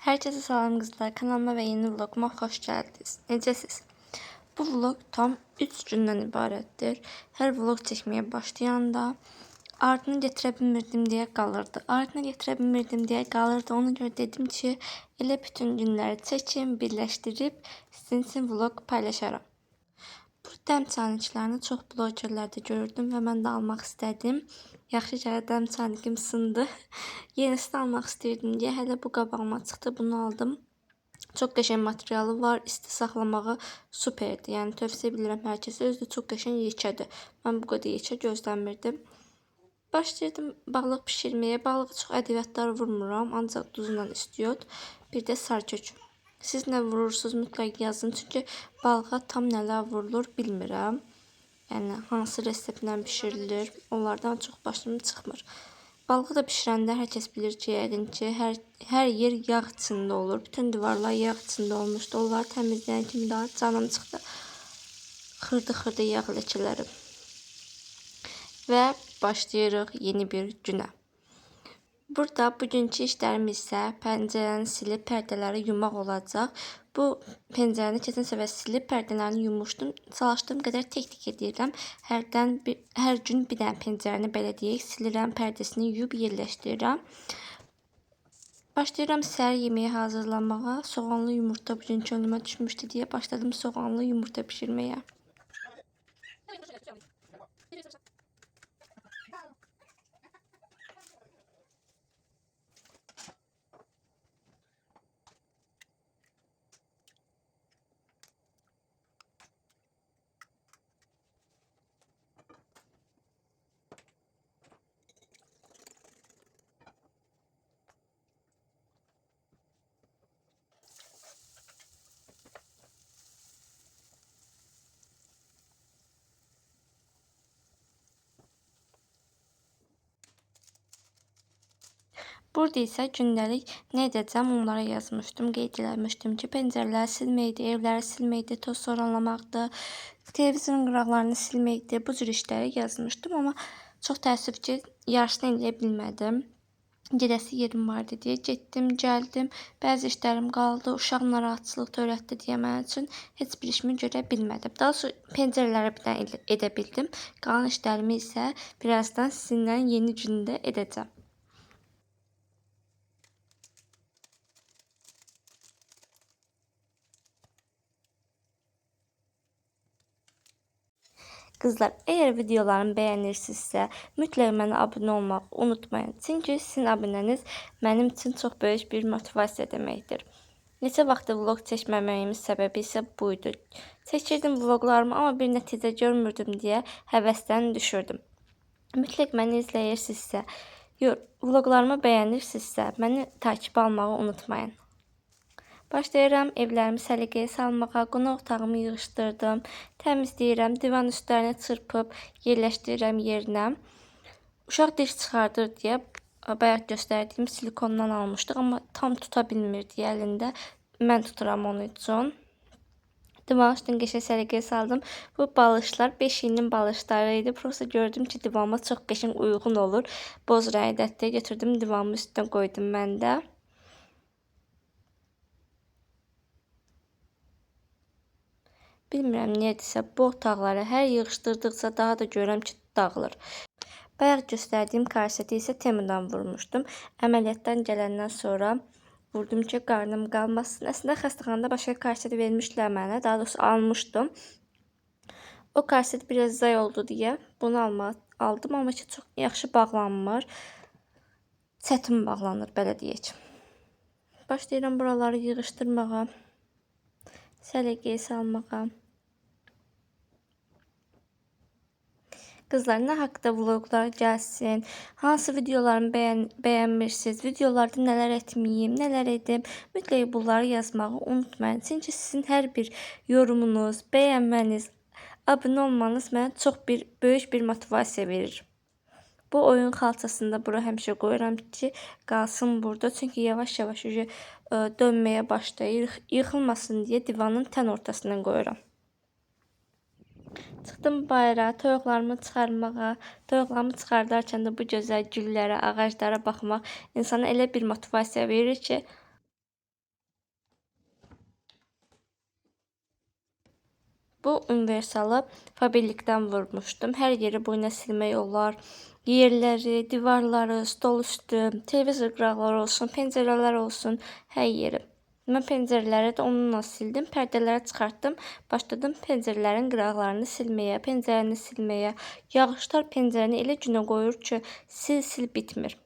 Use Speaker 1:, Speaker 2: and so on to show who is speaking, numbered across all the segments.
Speaker 1: Herkese salam kızlar. Kanalıma ve yeni vloguma hoş geldiniz. Necəsiz? Bu vlog tam 3 gündən ibarətdir. Hər vlog çəkməyə başlayanda ardını gətirə bilmirdim deyə qalırdı. Ardını gətirə bilmirdim deyə qalırdı. Ona görə dedim ki, elə bütün günləri çəkim, birləşdirib sizin üçün vlog paylaşaram. Bu dəm çayniklərini çox blogerlərdə gördüm və mən də almaq istədim. Yaxşı ki, dəm çaynikim sındı. Yenisini almaq istəyirdim deyə hələ bu qabağıma çıxdı. Bunu aldım. Çox qəşəng materialı var. İsti saxlamağı superdir. Yəni tövsiyə edirəm hər kəsə. Özü də çox qəşəng yekədir. Mən bu qədər yekə gözləmirdim. Başlayırdım balıq bişirməyə. Balığı çox ədəbiyyatlar vurmuram. Ancaq duzla istiyot. Bir də sarkök. Siz nə vurursunuz mütləq yazın. Çünki balığa tam nələr vurulur bilmirəm. Yəni hansı reseptlə bişirilir. Onlardan çox başım çıxmır. Balığı da bişirəndə hər kəs bilir ki, yəqin ki, hər yer yağ içində olur. Bütün divarlar yağ içində olmuşdu. Onları təmizləyən kimi daha canım çıxdı. Xırda yağ ləkələri. Və başlayırıq yeni bir günə. Burada bugünkü işlərimiz isə pəncərəni silib pərdələri yumaq olacaq. Bu pəncərəni keçən səfər silib pərdələrini yummuşdum. Çalışdığım qədər tek edirəm. Hər gün bir dənə pəncərəni belə deyək silirəm, pərdəsini yuyub yerləşdirirəm. Başlayıram səhər yeməyi hazırlamağa. Soğanlı yumurta bugünkü önümə düşmüşdü deyə başladım soğanlı yumurta bişirməyə. Burada isə gündəlik nə edəcəm onlara yazmışdım, qeyd eləmişdim ki, pəncərələri silməkdir, evləri silməkdir, toz soranlamaqdır, televizorun qıraqlarını silməkdir, bu cür işləri yazmışdım, amma çox təəssüf ki, yarısını eləyə bilmədim. Gedəsi yerim vardı deyə getdim, gəldim, bəzi işlərim qaldı, uşaq narahatçılıq törətdi deyə mənim üçün heç bir işimi görə bilmədim. Daha sonra pəncərələri bir dənə edə bildim, qalan işlərimi isə birazdan sizinlə yeni gündə edəcəm. Kızlar, eğer videolarımı bəyənirsinizsə, mütləq mənə abunə olmağı unutmayın. Çünki sizin abunəniz mənim üçün çox böyük bir motivasiya deməkdir. Neçə vaxtdır vlog çəkməməyimin səbəbi isə buydu. Çəkirdim vloglarımı, amma bir nəticə görmürdüm deyə həvəsdən düşürdüm. Mütləq məni izləyirsinizsə, vloglarımı bəyənirsinizsə, məni takip almağı unutmayın. Başlayıram evlərimi səliqəyə salmağa, qonaq otağımı yığışdırdım, təmizləyirəm, divan üstlərini çırpıb yerləşdirirəm yerinə. Uşaq diş çıxardır deyə bayaq göstərdiyim silikondan almışdıq, amma tam tuta bilmirdi əlində. Mən tuturam onun üçün. Divan üstünü qəşəng səliqəyə saldım. Bu balışlar 5 ilin balışları idi. Prosta gördüm ki, divama çox qəşəng uyğun olur. Boz rəngdədir. Götürdüm divanın üstünə qoydum mən də. Bilmirəm niyə bu otaqları hər yığışdırdıqca daha da görürəm ki, dağılır. Bayaq göstərdiyim karseti isə Temudan vurmuşdum. Əməliyyatdan gələndən sonra vurdum ki, qarnım qalmasın. Əslində xəstəxanada başqa karseti vermişdilər mənə, daha doğrusu almışdım. O karset biraz zay oldu deyə bunu aldım, amma ki, çox yaxşı bağlanmır. Çətin bağlanır, belə deyək. Başlayıram buraları yığışdırmağa, səliqəyə salmağa. Kızlar, nə haqqda vloglar gəlsin, hansı videolarımı bəyənmirsiniz, videolarda nələr etməyim, nələr edim, mütləq bunları yazmağı unutmayın. Çünki sizin hər bir yorumunuz, bəyənməniz, abunə olmanız mənə çox böyük bir motivasiya verir. Bu oyun xalçasında bura həmişə qoyuram ki, qalsın burada. Çünki yavaş-yavaş dönməyə başlayır, yıxılmasın deyə divanın tən ortasından qoyuram. Çıxdım bayıra, toyuqlarımı çıxarmağa. Toyuqlarımı çıxardarkən də bu gözəl güllərə, ağaclara baxmaq insana elə bir motivasiya verir ki, Bu universalı Faberlikdən vurmuşdum. Hər yeri boyuna silmək olar. Yerləri, divarları, stol üstü, televizor qıraqları olsun, pəncərələr olsun, hər yeri. Mən pəncərələri də onunla sildim. Pərdələri çıxartdım. Başladım pəncərələrin qıraqlarını silməyə, pəncərəni silməyə. Yağışlar pəncərəni elə günə qoyur ki, sil bitmir.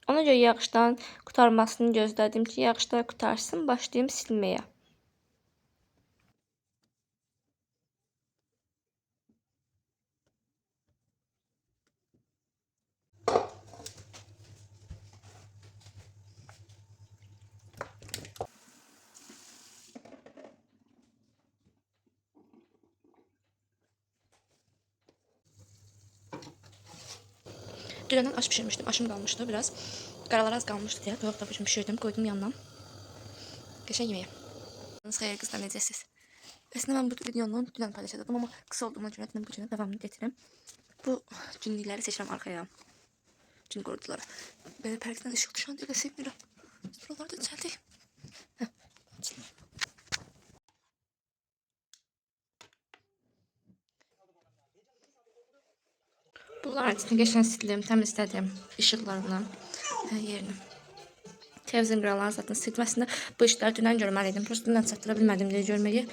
Speaker 1: Ona görə yağışdan qurtarmasını gözlədim ki, yağışlar qurtarsın, başlayım silməyə. Dünəndən aş pişirmişdim. Aşım qalmışdı biraz. Qaralar az qalmışdı deyə toyuq da pişirdim. Qoydum yandan. Qəşəng yeməyə. Xeyir qızlar, necəsiz? Əslində mən bu videonu dünən paylaşacaqdım, amma qısa olduğuna görə bu günə davamını gətirim. Bu günlükləri seçirəm arxaya. Gün qorudular. Belə pərdən işıq düşən dəqiqə sevmirəm. Buralarda düzəldik. Bunlar için geçen sildim, temizledim ışıklarını, yerini. Televizyon qıraqlarını zaten silməsində bu işləri dünən görməliydim. Prosta dünən çatdıra bilmədim deyə görməyi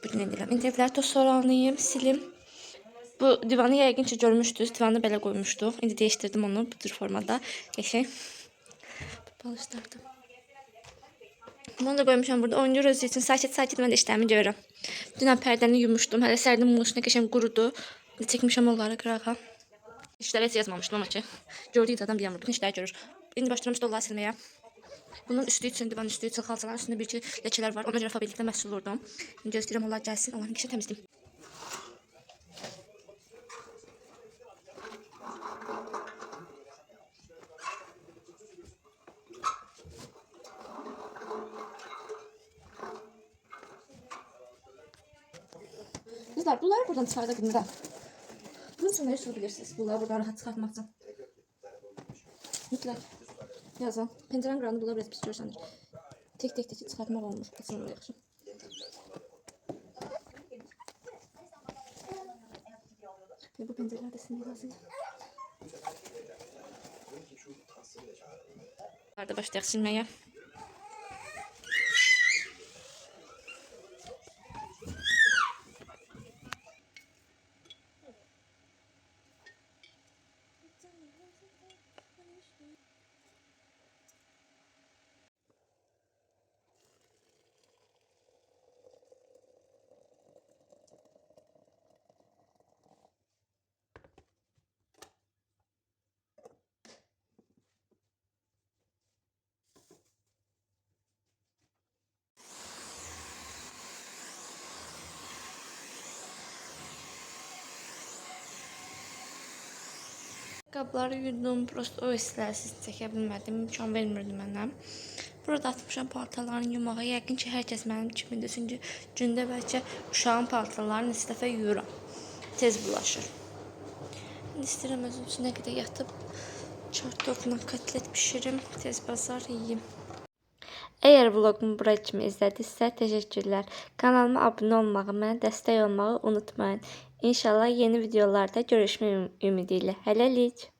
Speaker 1: bu gün edirəm. İnterfləri toz soranlayım, silim. Bu divanı yəqin ki görmüşdünüz. Divanı belə qoymuşduq. İndi değişdirdim onu bu tür formada. Geçen balışlardım. Bunu da qoymuşam burada. Oynuyoruz için sakit mən də işlərimi görürəm. Dünən pərdəni yumuşdum. Hələ sərdim muluşuna geçen qurudu. Çəkmişəm onları qırağa. İşləri heç yazmamışdım ama ki. Gördüyü adam bir bütün işləri görür. İndi başlayıram stolları silməyə. Bunun üstü üçün, divan üstü üçün, xalçaların üstündə bir iki ləkələr var. Ona görə Faberlikdən məhsul vurdum. İndi gözləyirəm onlar gəlsin. Onların ikisini təmizləyim. Kızlar, bunları buradan çıxardabilirim də. Bunun üçün nə üsul bilirsiniz? Bunları buradan rahat çıxartmaq üçün. Mütləq yazın. Pəncərənin qırağını bunlar biraz pis görsənir. Tek çıxartmaq olmur. Açılmır yaxşı. Ve bu pəncərələr də silmək lazımdır. Burada başlayaq silməyə. Qabları yudum, prosta o hissləri siz çəkə bilmədim, imkan vermirdi mənə. Burada atmışam paltarlarını yumağa. Yəqin ki, hər kəs mənim kimidir. Çünki gündə bəlkə uşağın paltarlarını neçə dəfə yuyuram. Tez bulaşır. İndi istəyirəm özüm üçün nə qədər yatıb çartofla kotlet pişirim, tez bazar yeyeyim. Eğer vlogumu buraya kimi izlediyse teşekkürler. Kanalıma abone olmağı, mənə dəstək olmağı unutmayın. İnşallah yeni videolarda görüşmək ümidiyle. Hələlik.